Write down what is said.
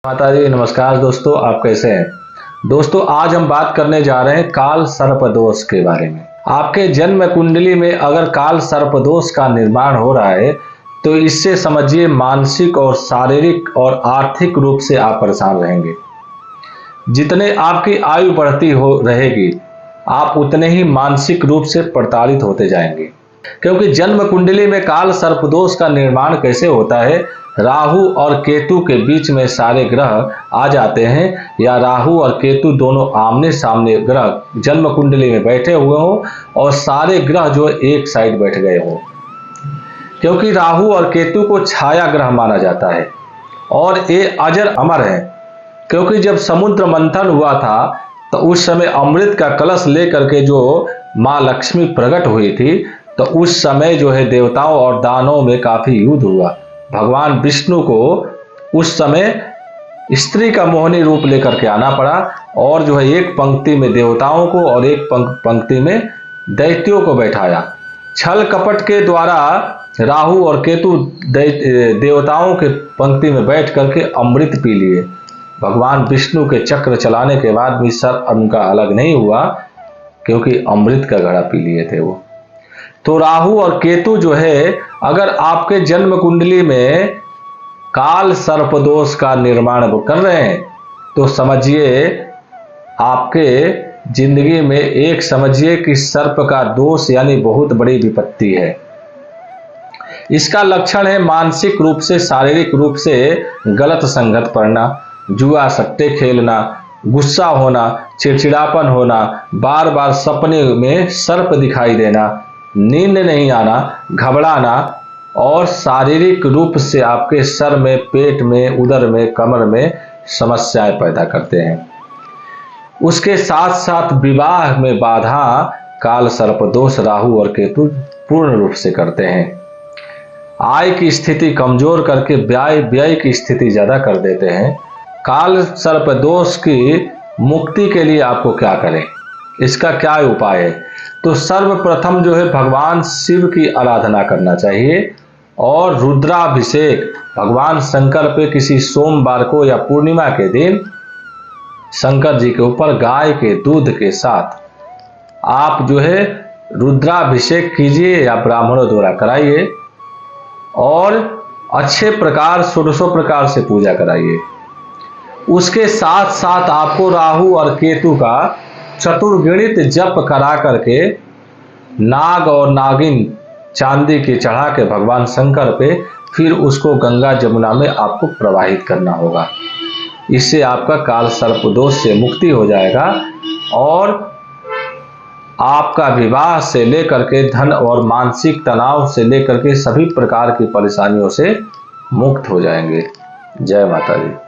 माता जी नमस्कार दोस्तों, आप कैसे हैं। दोस्तों आज हम बात करने जा रहे हैं काल सर्प दोष के बारे में। आपके जन्म कुंडली में अगर काल सर्प दोष का निर्माण हो रहा है तो इससे समझिए मानसिक और शारीरिक और आर्थिक रूप से आप परेशान रहेंगे। जितने आपकी आयु बढ़ती हो रहेगी आप उतने ही मानसिक रूप से प्रताड़ित होते जाएंगे, क्योंकि जन्म कुंडली में काल सर्पदोष का निर्माण कैसे होता है। राहु और केतु के बीच में सारे ग्रह आ जाते हैं या राहु और केतु दोनों आमने सामने ग्रह जन्म कुंडली में बैठे हुए हो और सारे ग्रह जो एक साइड बैठ गए हो, क्योंकि राहु और केतु को छाया ग्रह माना जाता है और ये अजर अमर है। क्योंकि जब समुद्र मंथन हुआ था तो उस समय अमृत का कलश लेकर के जो माँ लक्ष्मी प्रकट हुई थी तो उस समय जो है देवताओं और दानवों में काफी युद्ध हुआ। भगवान विष्णु को उस समय स्त्री का मोहनी रूप लेकर के आना पड़ा और जो है एक पंक्ति में देवताओं को और एक पंक्ति में दैत्यों को बैठाया। छल कपट के द्वारा राहु और केतु देवताओं के पंक्ति में बैठ करके अमृत पी लिए। भगवान विष्णु के चक्र चलाने के बाद भी सर उनका अलग नहीं हुआ, क्योंकि अमृत का घड़ा पी लिए थे वो। तो राहु और केतु जो है अगर आपके जन्म कुंडली में काल सर्पदोष का निर्माण कर रहे हैं तो समझिए आपके जिंदगी में एक समझिए कि सर्प का दोष यानी बहुत बड़ी विपत्ति है। इसका लक्षण है मानसिक रूप से शारीरिक रूप से गलत संगत पड़ना, जुआ सट्टे खेलना, गुस्सा होना, चिड़चिड़ापन होना, बार बार सपने में सर्प दिखाई देना, नींद नहीं आना, घबराना और शारीरिक रूप से आपके सर में, पेट में, उदर में, कमर में समस्याएं पैदा करते हैं। उसके साथ साथ विवाह में बाधा काल सर्पदोष राहु और केतु पूर्ण रूप से करते हैं। आय की स्थिति कमजोर करके व्यय की स्थिति ज्यादा कर देते हैं। काल सर्पदोष की मुक्ति के लिए आपको क्या करें, इसका क्या उपाय है। तो सर्वप्रथम जो है भगवान शिव की आराधना करना चाहिए और रुद्राभिषेक भगवान शंकर पे किसी सोमवार को या पूर्णिमा के दिन शंकर जी के ऊपर गाय के दूध के साथ आप जो है रुद्राभिषेक कीजिए या ब्राह्मणों द्वारा कराइए और अच्छे प्रकार षोडशों प्रकार से पूजा कराइए। उसके साथ साथ आपको राहु और केतु का चतुर्गणित जप करा करके नाग और नागिन चांदी की चढ़ा के भगवान शंकर पे फिर उसको गंगा जमुना में आपको प्रवाहित करना होगा। इससे आपका काल सर्पदोष से मुक्ति हो जाएगा और आपका विवाह से लेकर के धन और मानसिक तनाव से लेकर के सभी प्रकार की परेशानियों से मुक्त हो जाएंगे। जय माता दी।